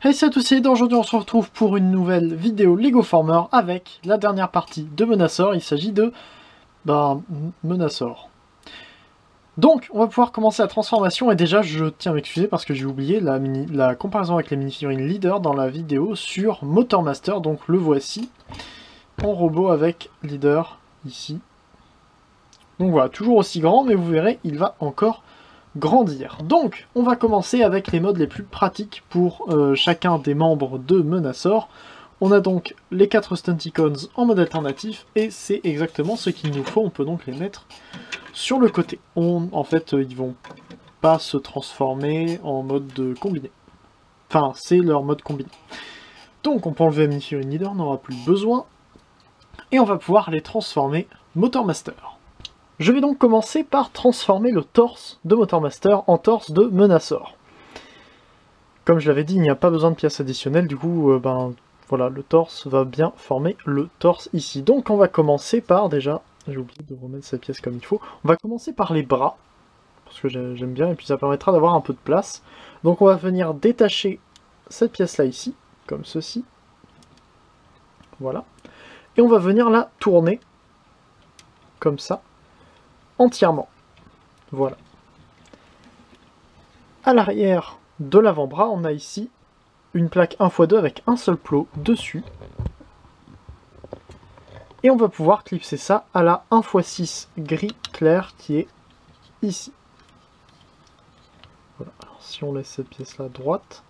Hey, c'est à tous, et aujourd'hui on se retrouve pour une nouvelle vidéo Lego Former avec la dernière partie de Menasor. Il s'agit de... Menasor. Donc, on va pouvoir commencer la transformation, et déjà je tiens à m'excuser parce que j'ai oublié la comparaison avec les minifigurines Leader dans la vidéo sur Motormaster, donc le voici, en robot avec Leader, ici. Donc voilà, toujours aussi grand, mais vous verrez, il va encore grandir. Donc, on va commencer avec les modes les plus pratiques pour chacun des membres de Menasor. On a donc les 4 Stunticons en mode alternatif, et c'est exactement ce qu'il nous faut. On peut donc les mettre sur le côté. En fait, ils vont pas se transformer en mode combiné. Enfin, c'est leur mode combiné. Donc, on peut enlever Minifigurine Leader, on n'aura plus besoin. Et on va pouvoir les transformer Motormaster. Je vais donc commencer par transformer le torse de Motormaster en torse de Menasor. Comme je l'avais dit, il n'y a pas besoin de pièces additionnelles, du coup, voilà, le torse va bien former le torse ici. Donc on va commencer par, déjà, j'ai oublié de remettre cette pièce comme il faut, on va commencer par les bras, parce que j'aime bien, et puis ça permettra d'avoir un peu de place. Donc on va venir détacher cette pièce-là ici, comme ceci. Voilà. Et on va venir la tourner, comme ça, entièrement. Voilà. À l'arrière de l'avant-bras, on a ici une plaque 1x2 avec un seul plot dessus. Et on va pouvoir clipser ça à la 1x6 gris clair qui est ici. Voilà. Alors si on laisse cette pièce-là droite,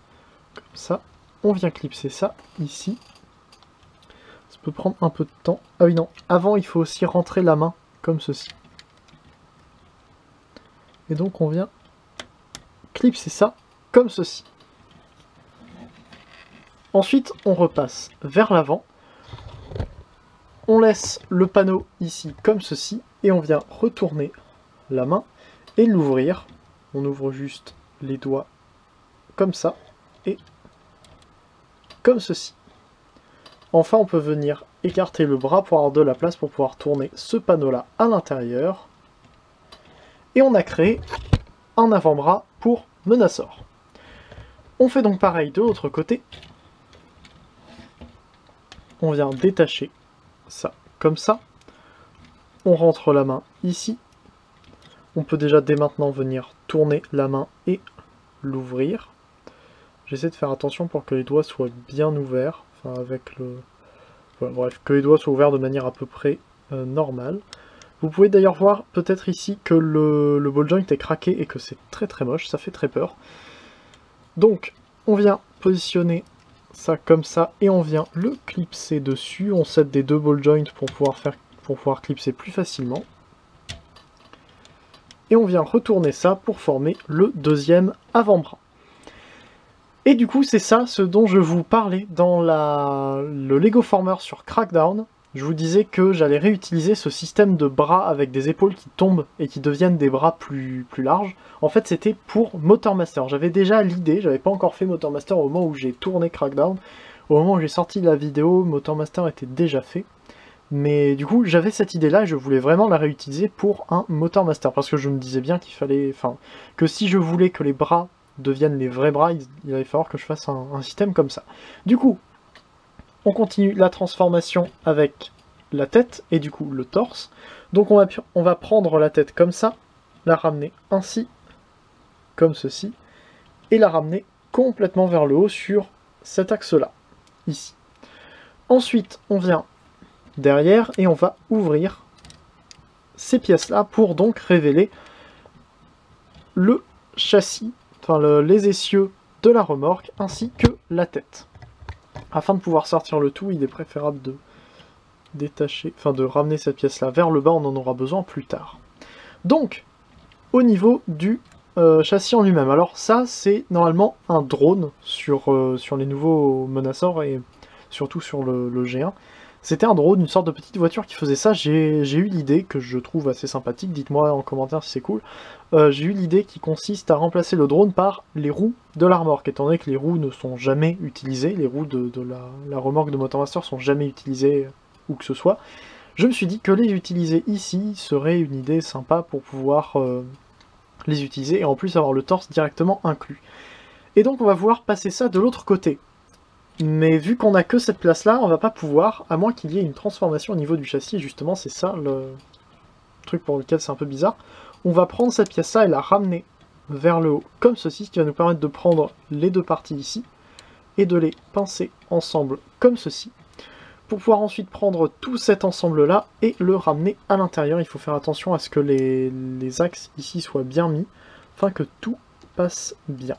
comme ça, on vient clipser ça ici. Ça peut prendre un peu de temps. Ah oui, non, avant il faut aussi rentrer la main, comme ceci. Et donc on vient clipser ça comme ceci. Ensuite, on repasse vers l'avant. On laisse le panneau ici comme ceci. Et on vient retourner la main et l'ouvrir. On ouvre juste les doigts comme ça. Et comme ceci. Enfin, on peut venir écarter le bras pour avoir de la place pour pouvoir tourner ce panneau-là à l'intérieur. Et on a créé un avant-bras pour Menasor. On fait donc pareil de l'autre côté. On vient détacher ça comme ça. On rentre la main ici. On peut déjà dès maintenant venir tourner la main et l'ouvrir. J'essaie de faire attention pour que les doigts soient bien ouverts. Enfin avec le... Voilà, bref, que les doigts soient ouverts de manière à peu près normale. Vous pouvez d'ailleurs voir peut-être ici que le ball joint est craqué et que c'est très très moche, ça fait très peur. Donc, on vient positionner ça comme ça et on vient le clipser dessus. On set des deux ball joints pour pouvoir clipser plus facilement. Et on vient retourner ça pour former le deuxième avant-bras. Et du coup, c'est ça ce dont je vous parlais dans le Lego Former sur Crackdown. Je vous disais que j'allais réutiliser ce système de bras avec des épaules qui tombent et qui deviennent des bras plus larges. En fait, c'était pour Motormaster. J'avais déjà l'idée, j'avais pas encore fait Motormaster au moment où j'ai tourné Crackdown. Au moment où j'ai sorti la vidéo, Motormaster était déjà fait. Mais du coup, j'avais cette idée-là et je voulais vraiment la réutiliser pour un Motormaster. Parce que je me disais bien qu'il fallait... Enfin, que si je voulais que les bras deviennent les vrais bras, il allait falloir que je fasse un système comme ça. Du coup, on continue la transformation avec la tête et du coup le torse. Donc on va prendre la tête comme ça, la ramener ainsi, comme ceci, et la ramener complètement vers le haut sur cet axe-là, ici. Ensuite, on vient derrière et on va ouvrir ces pièces-là pour donc révéler le châssis, enfin les essieux de la remorque, ainsi que la tête. Afin de pouvoir sortir le tout, il est préférable de détacher, enfin de ramener cette pièce-là vers le bas, on en aura besoin plus tard. Donc, au niveau du châssis en lui-même, alors ça c'est normalement un drone sur les nouveaux Menasor et surtout sur le G1. C'était un drone, une sorte de petite voiture qui faisait ça. J'ai eu l'idée, que je trouve assez sympathique, dites-moi en commentaire si c'est cool. J'ai eu l'idée qui consiste à remplacer le drone par les roues de la remorque, étant donné que les roues ne sont jamais utilisées, les roues de la remorque de Motormaster sont jamais utilisées où que ce soit. Je me suis dit que les utiliser ici serait une idée sympa pour pouvoir les utiliser et en plus avoir le torse directement inclus. Et donc on va vouloir passer ça de l'autre côté. Mais vu qu'on a que cette place-là, on va pas pouvoir, à moins qu'il y ait une transformation au niveau du châssis, et justement c'est ça le truc pour lequel c'est un peu bizarre. On va prendre cette pièce-là et la ramener vers le haut, comme ceci, ce qui va nous permettre de prendre les deux parties ici, et de les pincer ensemble, comme ceci, pour pouvoir ensuite prendre tout cet ensemble-là et le ramener à l'intérieur. Il faut faire attention à ce que les axes ici soient bien mis, afin que tout passe bien.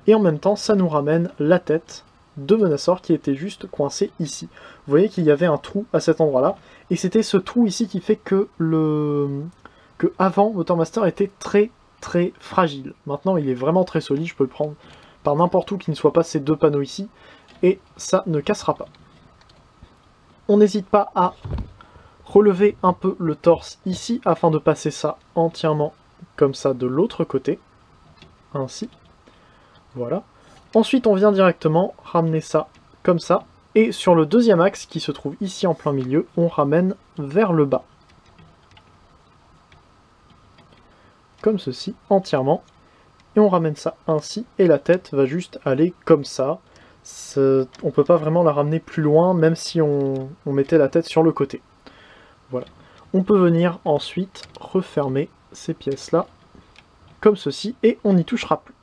Et en même temps, ça nous ramène la tête de Menasor qui était juste coincée ici. Vous voyez qu'il y avait un trou à cet endroit-là, et c'était ce trou ici qui fait que avant, Motormaster était très très fragile. Maintenant, il est vraiment très solide, je peux le prendre par n'importe où qui ne soit pas ces deux panneaux ici, et ça ne cassera pas. On n'hésite pas à relever un peu le torse ici, afin de passer ça entièrement comme ça de l'autre côté, ainsi. Voilà. Ensuite, on vient directement ramener ça comme ça, et sur le deuxième axe qui se trouve ici en plein milieu, on ramène vers le bas. Comme ceci, entièrement. Et on ramène ça ainsi, et la tête va juste aller comme ça. On peut pas vraiment la ramener plus loin, même si on mettait la tête sur le côté. Voilà. On peut venir ensuite refermer ces pièces-là, comme ceci, et on n'y touchera plus.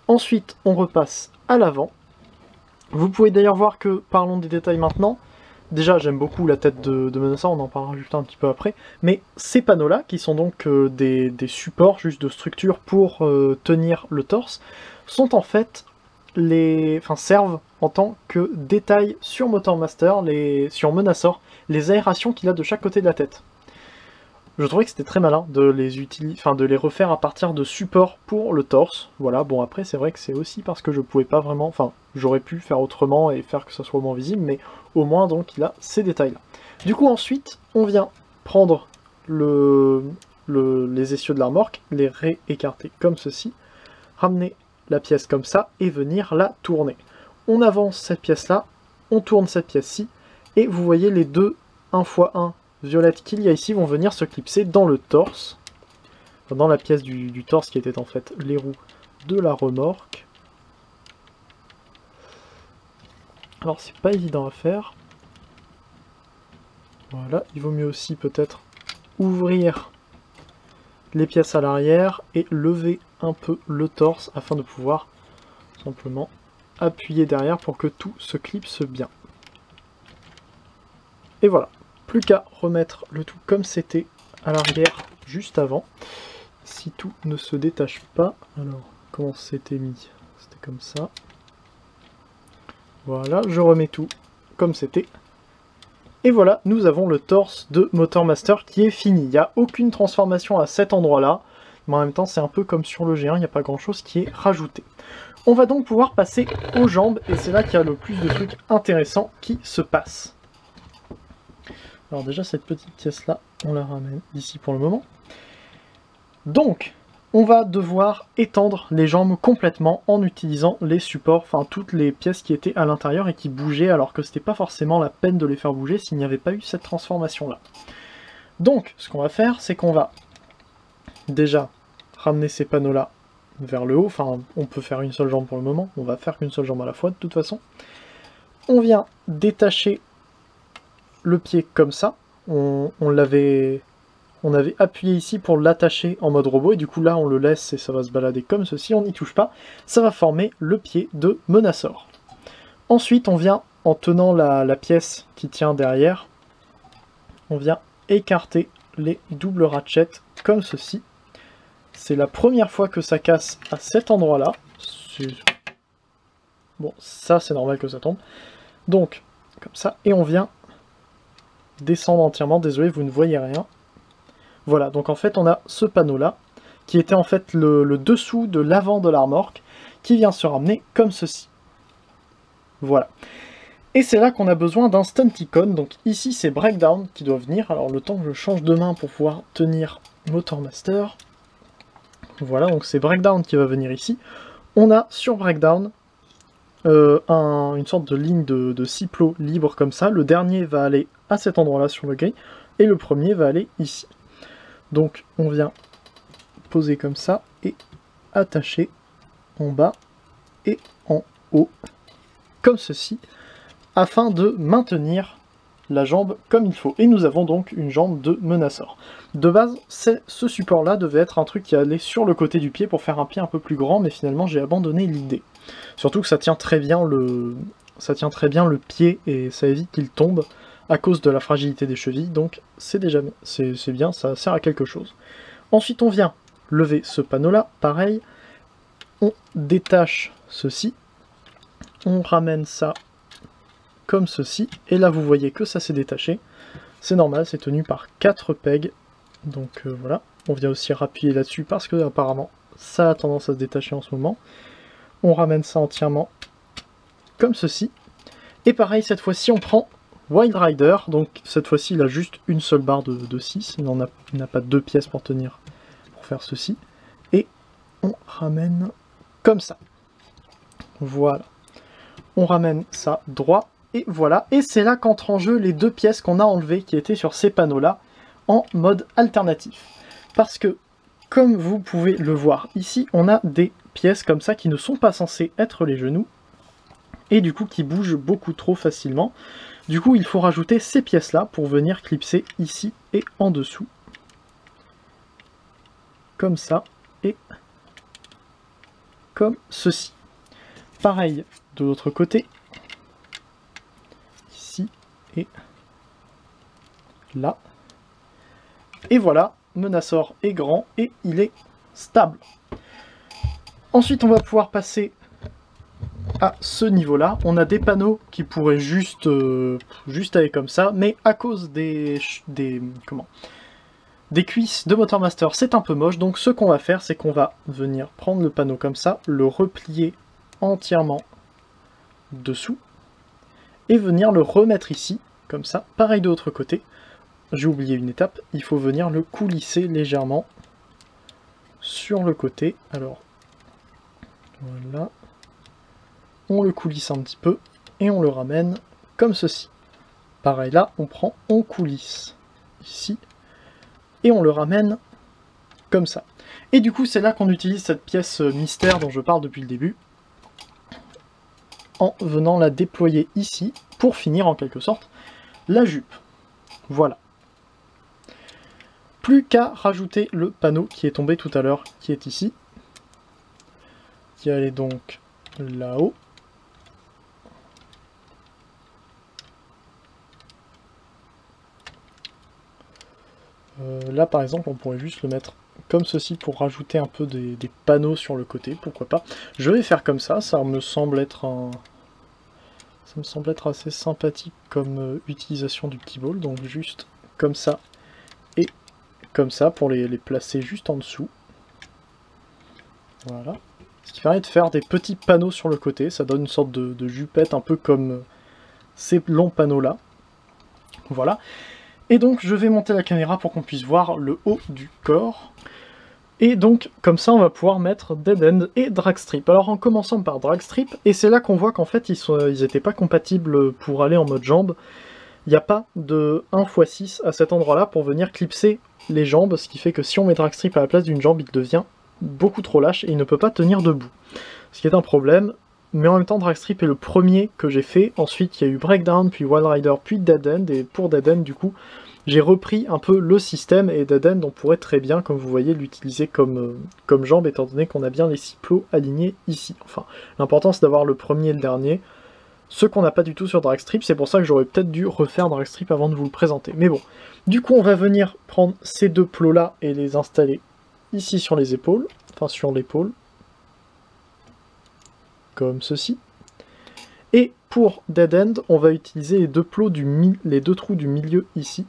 Ensuite, on repasse à l'avant. Vous pouvez d'ailleurs voir que, parlons des détails maintenant, déjà j'aime beaucoup la tête de Menasor, on en parlera juste un petit peu après, mais ces panneaux-là, qui sont donc des supports juste de structure pour tenir le torse, sont en fait servent en tant que détail sur Motormaster, sur Menasor, les aérations qu'il a de chaque côté de la tête. Je trouvais que c'était très malin de les refaire à partir de supports pour le torse. Voilà, bon après c'est vrai que c'est aussi parce que je pouvais pas vraiment, j'aurais pu faire autrement et faire que ça soit moins visible, mais au moins donc il a ces détails là. Du coup ensuite, on vient prendre les essieux de la remorque, les réécarter comme ceci, ramener la pièce comme ça et venir la tourner. On avance cette pièce là, on tourne cette pièce-ci, et vous voyez les deux 1x1 violettes qu'il y a ici vont venir se clipser dans le torse, dans la pièce du torse qui était en fait les roues de la remorque. Alors c'est pas évident à faire. Voilà, il vaut mieux aussi peut-être ouvrir les pièces à l'arrière et lever un peu le torse afin de pouvoir simplement appuyer derrière pour que tout se clipse bien. Et voilà. Plus qu'à remettre le tout comme c'était à l'arrière juste avant. Si tout ne se détache pas. Alors, comment c'était mis? C'était comme ça. Voilà, je remets tout comme c'était. Et voilà, nous avons le torse de Motormaster qui est fini. Il n'y a aucune transformation à cet endroit-là. Mais en même temps, c'est un peu comme sur le G1, il n'y a pas grand-chose qui est rajouté. On va donc pouvoir passer aux jambes. Et c'est là qu'il y a le plus de trucs intéressants qui se passent. Alors déjà cette petite pièce là, on la ramène ici pour le moment. Donc, on va devoir étendre les jambes complètement en utilisant les supports, enfin toutes les pièces qui étaient à l'intérieur et qui bougeaient alors que c'était pas forcément la peine de les faire bouger s'il n'y avait pas eu cette transformation là. Donc, ce qu'on va faire, c'est qu'on va déjà ramener ces panneaux là vers le haut, enfin on peut faire une seule jambe pour le moment, on va faire qu'une seule jambe à la fois de toute façon. On vient détacher le pied comme ça, on avait appuyé ici pour l'attacher en mode robot, et du coup là on le laisse et ça va se balader comme ceci, on n'y touche pas, ça va former le pied de Menasor. Ensuite on vient, en tenant la pièce qui tient derrière, on vient écarter les doubles ratchets comme ceci. C'est la première fois que ça casse à cet endroit là, bon ça c'est normal que ça tombe, donc comme ça, et on vient descendre entièrement, désolé vous ne voyez rien. Voilà, donc en fait on a ce panneau là, qui était en fait le dessous de l'avant de la remorque, qui vient se ramener comme ceci. Voilà. Et c'est là qu'on a besoin d'un Stunticon, donc ici c'est Breakdown qui doit venir, alors le temps que je change de main pour pouvoir tenir Motormaster. Voilà, donc c'est Breakdown qui va venir ici. On a sur Breakdown une sorte de ligne de 6 plots libres comme ça. Le dernier va aller à cet endroit-là sur le gris, et le premier va aller ici. Donc on vient poser comme ça et attacher en bas et en haut, comme ceci, afin de maintenir la jambe comme il faut. Et nous avons donc une jambe de Menacor. De base, ce support-là devait être un truc qui allait sur le côté du pied pour faire un pied un peu plus grand, mais finalement j'ai abandonné l'idée. Surtout que ça tient très bien le pied et ça évite qu'il tombe à cause de la fragilité des chevilles, donc c'est bien, ça sert à quelque chose. Ensuite on vient lever ce panneau-là, pareil, on détache ceci, on ramène ça comme ceci, et là vous voyez que ça s'est détaché, c'est normal, c'est tenu par 4 pegs, donc voilà, on vient aussi rappuyer là-dessus parce que apparemment ça a tendance à se détacher en ce moment, on ramène ça entièrement comme ceci, et pareil cette fois-ci on prend Wild Rider, donc cette fois-ci il a juste une seule barre de 6, il n'a pas 2 pièces pour tenir, pour faire ceci, et on ramène comme ça, voilà, on ramène ça droit, et voilà, et c'est là qu'entrent en jeu les 2 pièces qu'on a enlevées qui étaient sur ces panneaux-là, en mode alternatif. Parce que, comme vous pouvez le voir ici, on a des pièces comme ça qui ne sont pas censées être les genoux, et du coup qui bougent beaucoup trop facilement. Du coup, il faut rajouter ces pièces-là pour venir clipser ici et en dessous. Comme ça, et comme ceci. Pareil de l'autre côté. Ici et là. Et voilà, Menacor est grand et il est stable. Ensuite, on va pouvoir passer à ce niveau-là. On a des panneaux qui pourraient juste aller comme ça, mais à cause des cuisses de Motormaster, c'est un peu moche. Donc ce qu'on va faire, c'est qu'on va venir prendre le panneau comme ça, le replier entièrement dessous, et venir le remettre ici, comme ça. Pareil de l'autre côté. J'ai oublié une étape, il faut venir le coulisser légèrement sur le côté. Alors, voilà. On le coulisse un petit peu et on le ramène comme ceci. Pareil là, on coulisse ici et on le ramène comme ça. Et du coup, c'est là qu'on utilise cette pièce mystère dont je parle depuis le début, en venant la déployer ici pour finir en quelque sorte la jupe. Voilà. Plus qu'à rajouter le panneau qui est tombé tout à l'heure, qui est ici, qui allait donc là-haut. Là par exemple on pourrait juste le mettre comme ceci pour rajouter un peu des panneaux sur le côté, pourquoi pas. Je vais faire comme ça me semble être assez sympathique comme utilisation du petit ball, donc juste comme ça et comme ça pour les placer juste en dessous. Voilà. Ce qui permet de faire des petits panneaux sur le côté, ça donne une sorte de jupette un peu comme ces longs panneaux là. Voilà. Et donc je vais monter la caméra pour qu'on puisse voir le haut du corps. Et donc comme ça on va pouvoir mettre Dead End et Dragstrip. Alors en commençant par Dragstrip, et c'est là qu'on voit qu'en fait ils n'étaient pas compatibles pour aller en mode jambe. Il n'y a pas de 1x6 à cet endroit là pour venir clipser les jambes, ce qui fait que si on met Dragstrip à la place d'une jambe, il devient beaucoup trop lâche et il ne peut pas tenir debout. Ce qui est un problème, mais en même temps Dragstrip est le premier que j'ai fait. Ensuite il y a eu Breakdown, puis Wild Rider, puis Dead End, et pour Dead End du coup j'ai repris un peu le système, et Dead End on pourrait très bien, comme vous voyez, l'utiliser comme jambe, étant donné qu'on a bien les 6 plots alignés ici. Enfin, l'important c'est d'avoir le premier et le dernier, ce qu'on n'a pas du tout sur Dragstrip, c'est pour ça que j'aurais peut-être dû refaire Dragstrip avant de vous le présenter. Mais bon, du coup on va venir prendre ces 2 plots là et les installer ici sur les épaules, enfin sur l'épaule, comme ceci. Et pour Dead End, on va utiliser les 2 plots les 2 trous du milieu ici,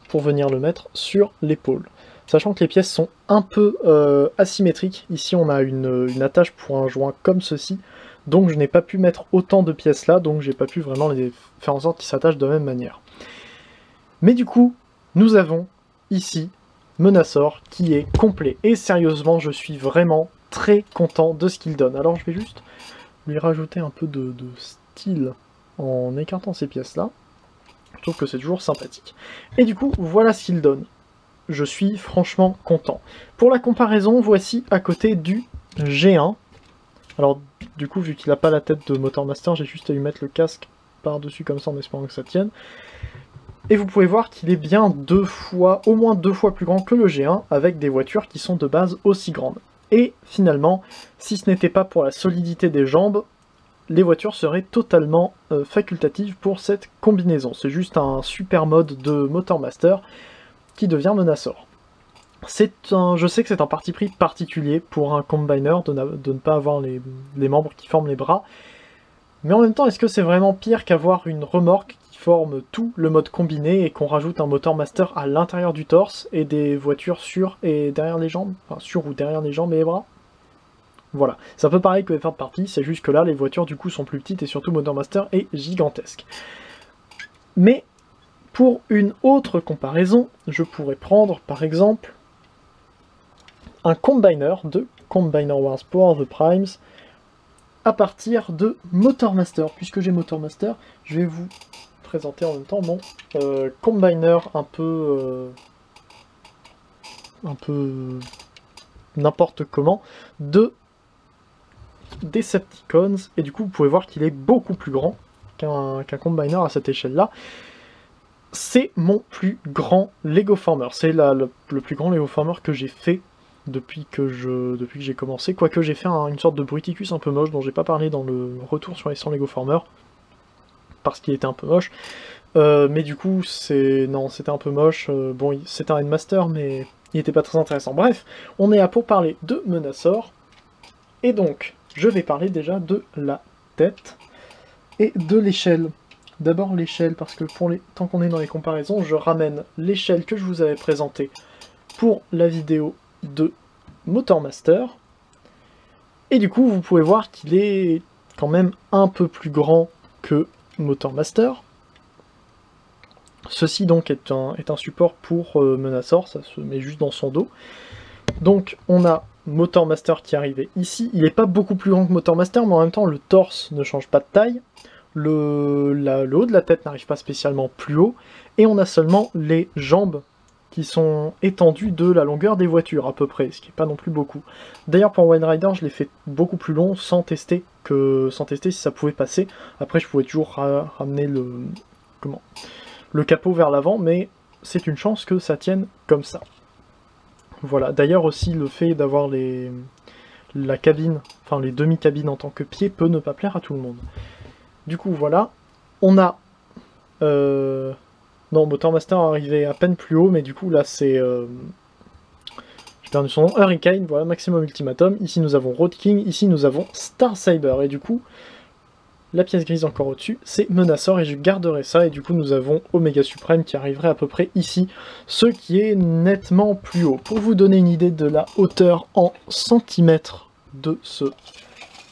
pour venir le mettre sur l'épaule. Sachant que les pièces sont un peu asymétriques. Ici on a une attache pour un joint comme ceci, donc je n'ai pas pu mettre autant de pièces là, donc j'ai pas pu vraiment les faire en sorte qu'ils s'attachent de la même manière. Mais du coup, nous avons ici Menacor qui est complet. Et sérieusement, je suis vraiment très content de ce qu'il donne. Alors je vais juste lui rajouter un peu de style en écartant ces pièces là. Je trouve que c'est toujours sympathique. Et du coup, voilà ce qu'il donne. Je suis franchement content. Pour la comparaison, voici à côté du G1. Alors du coup, vu qu'il n'a pas la tête de Motor Master, j'ai juste à lui mettre le casque par-dessus comme ça en espérant que ça tienne. Et vous pouvez voir qu'il est bien au moins deux fois plus grand que le G1, avec des voitures qui sont de base aussi grandes. Et finalement, si ce n'était pas pour la solidité des jambes, les voitures seraient totalement facultatives pour cette combinaison. C'est juste un super mode de Motor Master qui devient Menasor. Je sais que c'est un parti pris particulier pour un combiner de ne pas avoir les membres qui forment les bras, mais en même temps, est-ce que c'est vraiment pire qu'avoir une remorque qui forme tout le mode combiné et qu'on rajoute un moteur master à l'intérieur du torse et des voitures sur et derrière les jambes, enfin sur ou derrière les jambes et les bras? Voilà, c'est un peu pareil que les third party, c'est juste que là les voitures du coup sont plus petites et surtout Motor Master est gigantesque. Mais pour une autre comparaison, je pourrais prendre par exemple un combiner de Combiner Wars Power the Primes à partir de Motor Master. Puisque j'ai Motor Master, je vais vous présenter en même temps mon combiner un peu n'importe comment de Decepticons, et du coup vous pouvez voir qu'il est beaucoup plus grand qu'un combiner à cette échelle là. C'est mon plus grand Lego Former, c'est le plus grand Lego Former que j'ai fait depuis que j'ai commencé, quoique j'ai fait une sorte de Bruticus un peu moche dont j'ai pas parlé dans le retour sur les 100 Lego Former, parce qu'il était un peu moche, mais du coup c'était un peu moche, bon c'était un Headmaster mais il était pas très intéressant. Bref, on est là pour parler de Menasor, et donc je vais parler déjà de la tête et de l'échelle. D'abord l'échelle, parce que tant qu'on est dans les comparaisons, je ramène l'échelle que je vous avais présentée pour la vidéo de Motor Master. Et du coup, vous pouvez voir qu'il est quand même un peu plus grand que Motor Master. Ceci donc est un support pour Menasor, ça se met juste dans son dos. Donc on a Motor Master qui est arrivé ici. Il n'est pas beaucoup plus grand que Motor Master, mais en même temps le torse ne change pas de taille. Le haut de la tête n'arrive pas spécialement plus haut. Et on a seulement les jambes qui sont étendues de la longueur des voitures à peu près, ce qui n'est pas non plus beaucoup. D'ailleurs pour Wild Rider je l'ai fait beaucoup plus long sans tester si ça pouvait passer. Après je pouvais toujours ramener le capot vers l'avant, mais c'est une chance que ça tienne comme ça. Voilà, d'ailleurs aussi le fait d'avoir la cabine, enfin les demi-cabines en tant que pied peut ne pas plaire à tout le monde. Du coup voilà, on a... Non, Motor Master arrivait à peine plus haut, mais du coup là c'est... J'ai perdu son nom, Hurricane, voilà, Maximum Ultimatum. Ici nous avons Road King, ici nous avons Star Saber, et du coup, la pièce grise encore au-dessus, c'est Menasor, et je garderai ça, et du coup nous avons Omega Supreme qui arriverait à peu près ici, ce qui est nettement plus haut. Pour vous donner une idée de la hauteur en centimètres de ce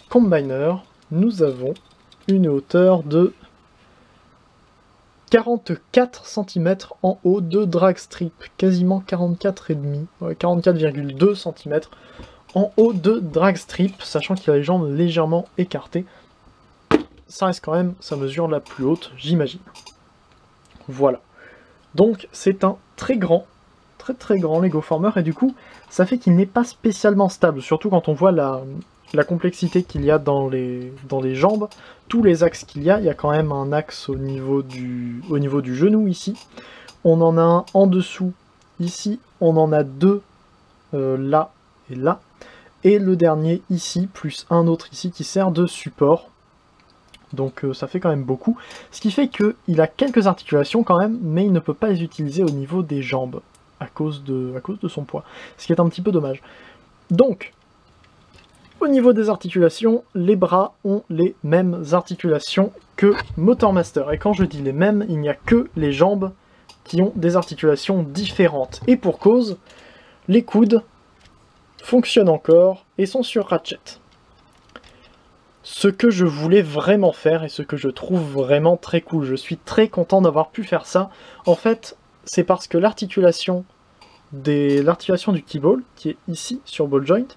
combiner, nous avons une hauteur de 44 cm en haut de drag strip, quasiment 44,5, 44,2 cm en haut de drag strip, sachant qu'il a les jambes légèrement écartées. Ça reste quand même sa mesure la plus haute, j'imagine. Voilà. Donc c'est un très très grand Lego Former, et du coup ça fait qu'il n'est pas spécialement stable, surtout quand on voit la complexité qu'il y a dans les jambes, tous les axes qu'il y a quand même un axe au niveau du genou ici, on en a un en dessous ici, on en a deux là et là, et le dernier ici, plus un autre ici qui sert de support, donc ça fait quand même beaucoup, ce qui fait qu'il a quelques articulations quand même, mais il ne peut pas les utiliser au niveau des jambes, à cause de son poids, ce qui est un petit peu dommage. Donc, au niveau des articulations, les bras ont les mêmes articulations que Motor Master. Et quand je dis les mêmes, il n'y a que les jambes qui ont des articulations différentes. Et pour cause, les coudes fonctionnent encore et sont sur ratchet. Ce que je voulais vraiment faire et ce que je trouve vraiment très cool, je suis très content d'avoir pu faire ça. En fait, c'est parce que l'articulation du keyball, qui est ici sur ball joint,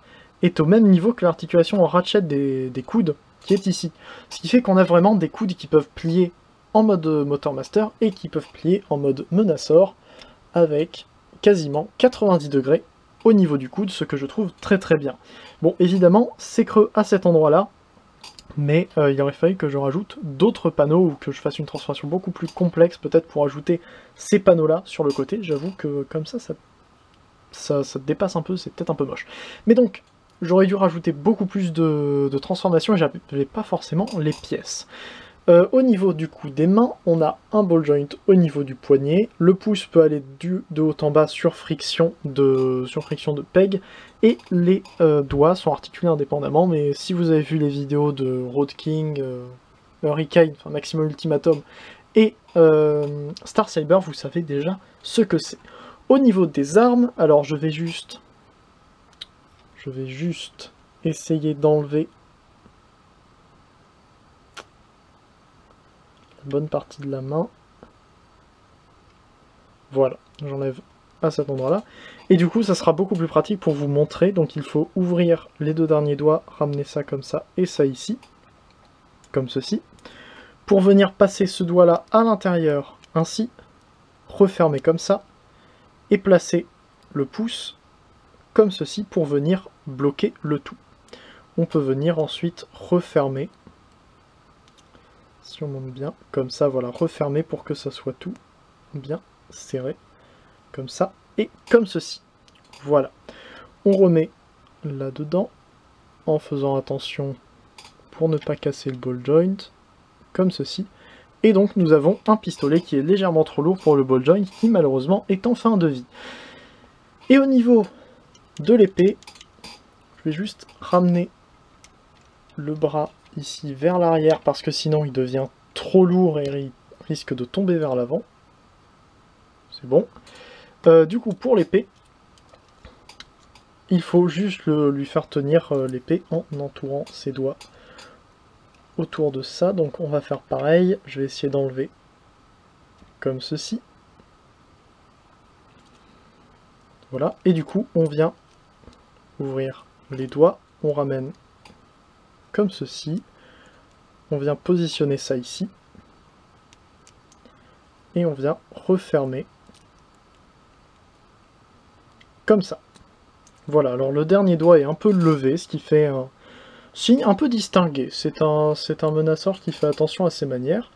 est au même niveau que l'articulation en ratchet des coudes qui est ici. Ce qui fait qu'on a vraiment des coudes qui peuvent plier en mode Motor Master et qui peuvent plier en mode Menasor avec quasiment 90 degrés au niveau du coude, ce que je trouve très très bien. Bon, évidemment, c'est creux à cet endroit-là, mais il aurait fallu que je rajoute d'autres panneaux ou que je fasse une transformation beaucoup plus complexe, peut-être pour ajouter ces panneaux-là sur le côté. J'avoue que comme ça dépasse un peu, c'est peut-être un peu moche. Mais donc, j'aurais dû rajouter beaucoup plus de transformations et j'avais pas forcément les pièces. Au niveau du coup des mains, on a un ball joint au niveau du poignet. Le pouce peut aller de haut en bas sur friction de peg. Et les doigts sont articulés indépendamment. Mais si vous avez vu les vidéos de Road King, Hurricane, enfin Maximum Ultimatum et Star Saber, vous savez déjà ce que c'est. Au niveau des armes, alors je vais juste essayer d'enlever bonne partie de la main. Voilà, j'enlève à cet endroit-là. Et du coup, ça sera beaucoup plus pratique pour vous montrer. Donc il faut ouvrir les deux derniers doigts, ramener ça comme ça et ça ici, comme ceci. Pour venir passer ce doigt-là à l'intérieur, ainsi, refermer comme ça, et placer le pouce comme ceci pour venir bloquer le tout. On peut venir ensuite refermer. Si on monte bien, comme ça, voilà, refermer pour que ça soit tout bien serré, comme ça, et comme ceci. Voilà. On remet là-dedans, en faisant attention pour ne pas casser le ball joint, comme ceci. Et donc nous avons un pistolet qui est légèrement trop lourd pour le ball joint, qui malheureusement est en fin de vie. Et au niveau de l'épée, je vais juste ramener le bras ici vers l'arrière parce que sinon il devient trop lourd et il risque de tomber vers l'avant. C'est bon. Du coup pour l'épée, il faut juste lui faire tenir l'épée en entourant ses doigts autour de ça. Donc on va faire pareil, je vais essayer d'enlever comme ceci. Voilà, et du coup on vient ouvrir les doigts, on ramène comme ceci, on vient positionner ça ici, et on vient refermer comme ça. Voilà, alors le dernier doigt est un peu levé, ce qui fait un signe un peu distingué. C'est un menaceur qui fait attention à ses manières,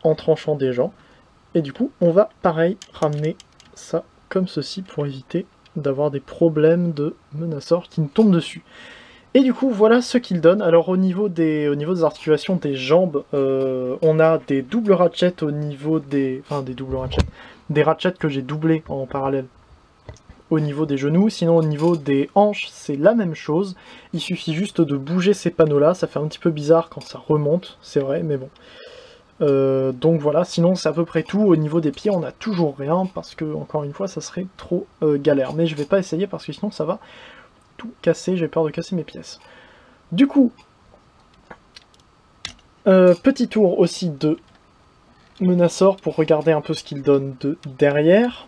en tranchant des gens. Et du coup, on va pareil ramener ça comme ceci pour éviter d'avoir des problèmes de menaceur qui nous tombent dessus. Et du coup, voilà ce qu'il donne. Alors au niveau des articulations des jambes, on a des doubles ratchets au niveau des... Enfin, des doubles ratchets. Des ratchets que j'ai doublés en parallèle au niveau des genoux. Sinon, au niveau des hanches, c'est la même chose. Il suffit juste de bouger ces panneaux-là. Ça fait un petit peu bizarre quand ça remonte, c'est vrai, mais bon. Donc voilà, sinon c'est à peu près tout. Au niveau des pieds, on n'a toujours rien, parce que, encore une fois, ça serait trop galère. Mais je vais pas essayer, parce que sinon ça va tout casser, j'ai peur de casser mes pièces. Du coup, petit tour aussi de Menacor pour regarder un peu ce qu'il donne de derrière.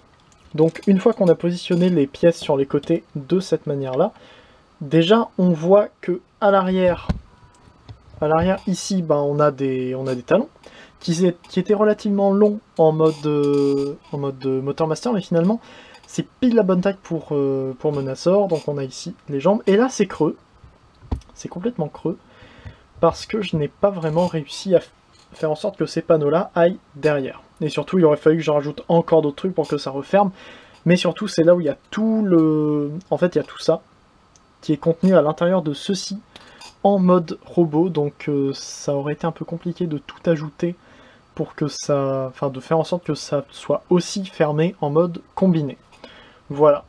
Donc une fois qu'on a positionné les pièces sur les côtés de cette manière-là, déjà on voit que à l'arrière ici, ben, on a des talons qui étaient relativement longs en mode Motor Master, mais finalement c'est pile la bonne taille pour Menacor. Donc on a ici les jambes, et là c'est creux, c'est complètement creux, parce que je n'ai pas vraiment réussi à faire en sorte que ces panneaux-là aillent derrière. Et surtout, il aurait fallu que je rajoute encore d'autres trucs pour que ça referme. Mais surtout, c'est là où il y a tout le... En fait, il y a tout ça qui est contenu à l'intérieur de ceci en mode robot. Donc ça aurait été un peu compliqué de tout ajouter pour que ça... Enfin, de faire en sorte que ça soit aussi fermé en mode combiné. Voilà.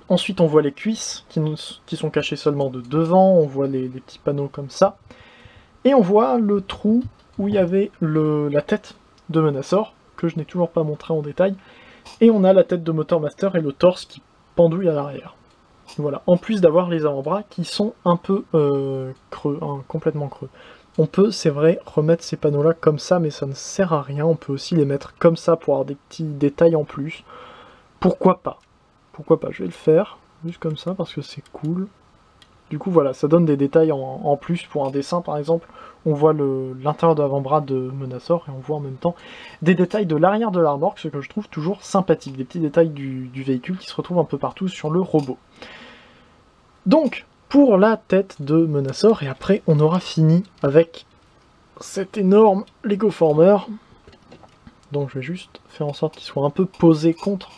Ensuite, on voit les cuisses qui sont cachées seulement de devant. On voit les petits panneaux comme ça. Et on voit le trou où il y avait la tête de Menacor, que je n'ai toujours pas montré en détail. Et on a la tête de Motor Master et le torse qui pendouille à l'arrière. Voilà, en plus d'avoir les avant-bras qui sont un peu creux, hein, complètement creux. On peut, c'est vrai, remettre ces panneaux-là comme ça, mais ça ne sert à rien. On peut aussi les mettre comme ça pour avoir des petits détails en plus. Pourquoi pas? Pourquoi pas? Je vais le faire, juste comme ça, parce que c'est cool. du coup voilà, ça donne des détails en plus pour un dessin par exemple. On voit l'intérieur de l'avant-bras de Menasor et on voit en même temps des détails de l'arrière de l'armor, ce que je trouve toujours sympathique, des petits détails du véhicule qui se retrouvent un peu partout sur le robot. Donc, pour la tête de Menasor, et après on aura fini avec cet énorme Lego Former. Donc je vais juste faire en sorte qu'il soit un peu posé contre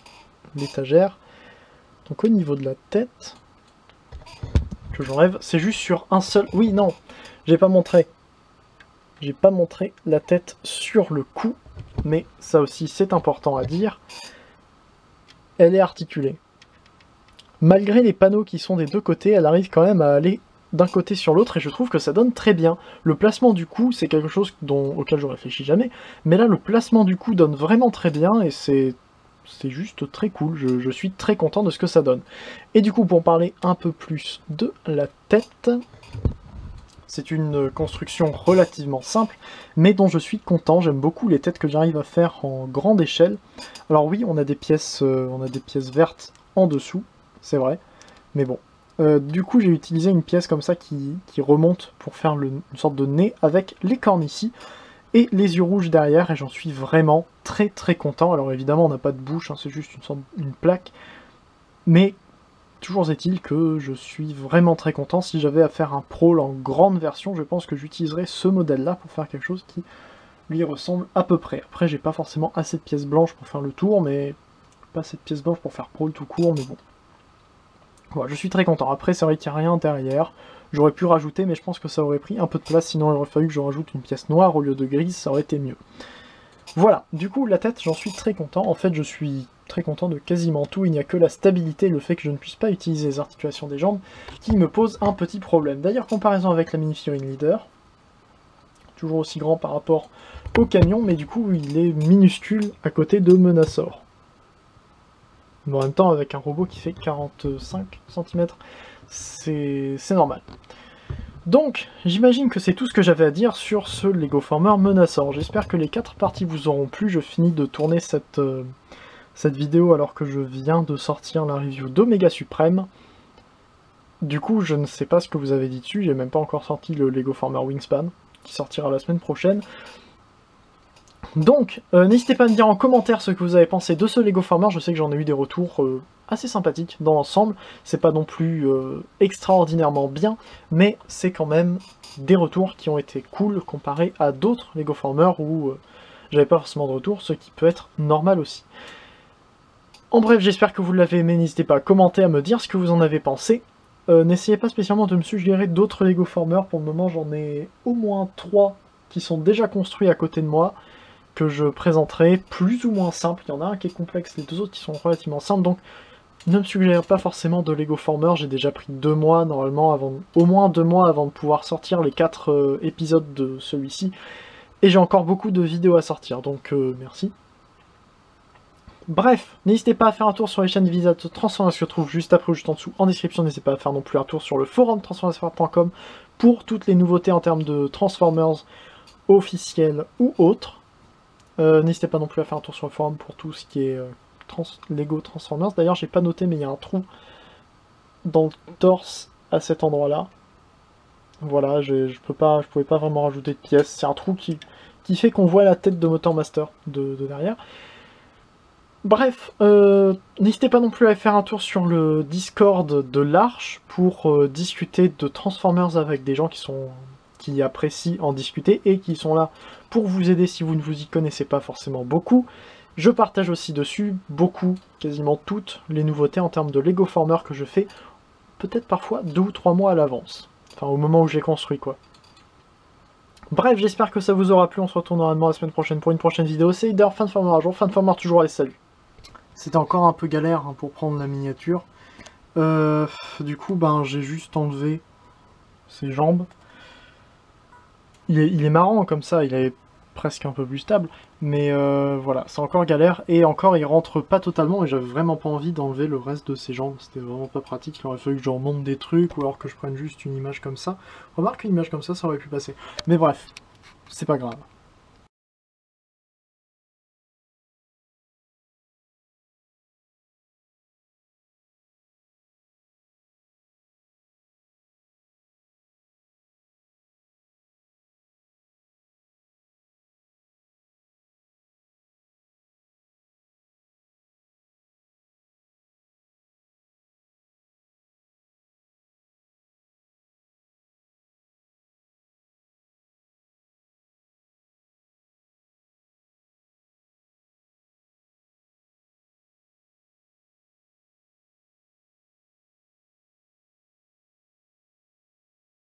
l'étagère. Donc au niveau de la tête, que j'enlève, c'est juste sur un seul... Oui, non, j'ai pas montré. J'ai pas montré la tête sur le cou, mais ça aussi c'est important à dire. Elle est articulée. Malgré les panneaux qui sont des deux côtés, elle arrive quand même à aller d'un côté sur l'autre, et je trouve que ça donne très bien. Le placement du cou, c'est quelque chose auquel je réfléchis jamais, mais là le placement du cou donne vraiment très bien, et c'est juste très cool, je suis très content de ce que ça donne. Et du coup, pour parler un peu plus de la tête, c'est une construction relativement simple, mais dont je suis content. J'aime beaucoup les têtes que j'arrive à faire en grande échelle. Alors oui, on a des pièces vertes en dessous, c'est vrai, mais bon. Du coup, j'ai utilisé une pièce comme ça qui remonte pour faire une sorte de nez avec les cornes ici, et les yeux rouges derrière, et j'en suis vraiment très très content. Alors évidemment, on n'a pas de bouche, hein, c'est juste une plaque, mais... Toujours est-il que je suis vraiment très content. Si j'avais à faire un Prol en grande version, je pense que j'utiliserais ce modèle-là pour faire quelque chose qui lui ressemble à peu près. Après, j'ai pas forcément assez de pièces blanches pour faire le tour, mais pas assez de pièces blanches pour faire Prol tout court, mais bon. Voilà, je suis très content. Après, c'est vrai qu'il n'y a rien derrière. J'aurais pu rajouter, mais je pense que ça aurait pris un peu de place, sinon il aurait fallu que je rajoute une pièce noire au lieu de grise, ça aurait été mieux. Voilà, du coup, la tête, j'en suis très content. En fait, je suis très content de quasiment tout. Il n'y a que la stabilité, le fait que je ne puisse pas utiliser les articulations des jambes, qui me pose un petit problème. D'ailleurs, comparaison avec la mini-figurine Leader, toujours aussi grand par rapport au camion, mais du coup, il est minuscule à côté de Menasor. Mais en même temps, avec un robot qui fait 45 cm, c'est normal. Donc, j'imagine que c'est tout ce que j'avais à dire sur ce Lego Former Menasor. J'espère que les 4 parties vous auront plu. Je finis de tourner cette vidéo alors que je viens de sortir la review d'Omega Supreme. Du coup, je ne sais pas ce que vous avez dit dessus. J'ai même pas encore sorti le Lego Former Wingspan, qui sortira la semaine prochaine. Donc, n'hésitez pas à me dire en commentaire ce que vous avez pensé de ce Lego Former. Je sais que j'en ai eu des retours assez sympathiques dans l'ensemble. C'est pas non plus extraordinairement bien, mais c'est quand même des retours qui ont été cool comparé à d'autres Lego Former où j'avais pas forcément de retour, ce qui peut être normal aussi. En bref, j'espère que vous l'avez aimé. N'hésitez pas à commenter, à me dire ce que vous en avez pensé. N'essayez pas spécialement de me suggérer d'autres Lego Former. Pour le moment, j'en ai au moins 3 qui sont déjà construits à côté de moi, que je présenterai plus ou moins simple. Il y en a un qui est complexe, les deux autres qui sont relativement simples, donc ne me suggérez pas forcément de Lego Former. J'ai déjà pris 2 mois normalement, au moins 2 mois avant de pouvoir sortir les 4 épisodes de celui-ci, et j'ai encore beaucoup de vidéos à sortir, donc merci. Bref, n'hésitez pas à faire un tour sur les chaînes Visa de Transformers qui se trouvent juste après ou juste en dessous en description. N'hésitez pas à faire non plus un tour sur le forum transformersfr.com pour toutes les nouveautés en termes de Transformers officiels ou autres. N'hésitez pas non plus à faire un tour sur le forum pour tout ce qui est Lego Transformers. D'ailleurs, j'ai pas noté, mais il y a un trou dans le torse à cet endroit-là. Voilà, je pouvais pas vraiment rajouter de pièces. C'est un trou qui fait qu'on voit la tête de Motor Master de derrière. Bref, n'hésitez pas non plus à faire un tour sur le Discord de l'Arche pour discuter de Transformers avec des gens qui apprécient en discuter et qui sont là pour vous aider si vous ne vous y connaissez pas forcément beaucoup. Je partage aussi dessus beaucoup, quasiment toutes les nouveautés en termes de Lego Former que je fais, peut-être parfois 2 ou 3 mois à l'avance. Enfin, au moment où j'ai construit, quoi. Bref, j'espère que ça vous aura plu. On se retrouve normalement la semaine prochaine pour une prochaine vidéo. C'est Leader, fin de Former à jour, fin de Former toujours, allez, salut. C'était encore un peu galère hein, pour prendre la miniature. Du coup, ben, j'ai juste enlevé ses jambes. Il est marrant comme ça, il est presque un peu plus stable, mais voilà, c'est encore galère, et encore il rentre pas totalement, et j'avais vraiment pas envie d'enlever le reste de ses jambes, c'était vraiment pas pratique, il aurait fallu que je remonte des trucs, ou alors que je prenne juste une image comme ça. Remarque, une image comme ça aurait pu passer. Mais bref, c'est pas grave.